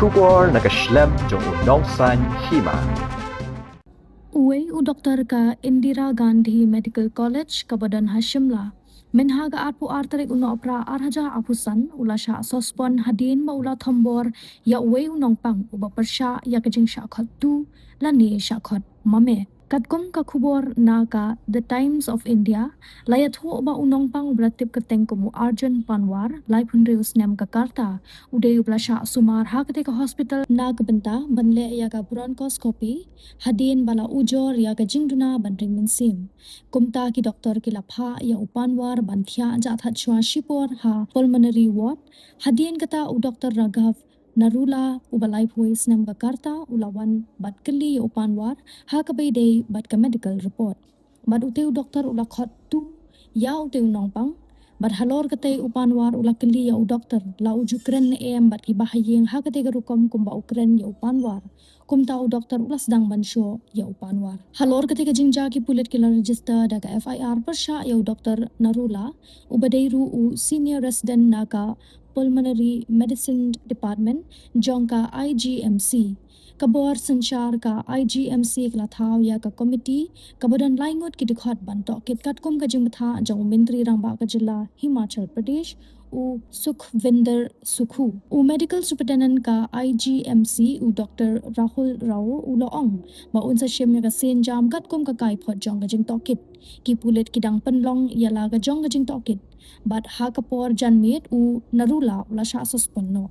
Shubor nakaslem jong Nongthiah Hima. Uwe u Doktor ka Indira Gandhi Medical College ka Badan Hashimla. Menhaga arpu artarik uno opera arhaja apusan ula Shah Sospon hadin ma ula thombor ya uwe u nongpang uba persha ya kajing Shah khot tu lani Shah khot mame. Katkom ka khubor na ka The Times of India layat ho uba unong pang ubratip kateng kumu Arjun Panwar lai punrius nem ka karta uday ubla Shah sumar ha kate ka hospital na ka benta banle ya ka bronchoscopy hadin bala ujor ya ka jingduna bandring mensim kumta ki doktor ki lapha ya upanwar banthia jathat chwa shipor ha pulmonary ward hadin kata u Dr. Raghav Narula ubalai voice nam Jakarta ulawan bat keli upanwar ha ka day bat ka medical report bat uteu doktor ula khot tu ya uteu nongpang bat halor kate upanwar ula keli ya u doktor la uju kren em bat ki bahayeng ha kate garukom kumba ukren ya upanwar kumta u doktor ula sedang bansho ya upanwar halor kate ka jingja ki pulit kila register daga FIR persha ya u Dr. Narula ubadeiru u senior resident naga Pulmonary Medicine Department jongka IGMC kabor sanchar ka IGMC kelathau ya ka committee kabadan laingot ki dikhot bantok kit katkum ka jingtha jong menteri rangba ka jilla Himachal Pradesh u Sukhvinder Sukhu u medical superintendent ka IGMC u Dr. Rahul Rao u Loong ma unsa shem ya ka sen jam katkum ka kai phot jong ka jing tokit ki pulit kidang penlong ya la ka jong ka jing tokit bat ha kapor janmit u Narula ula Shah Sospon no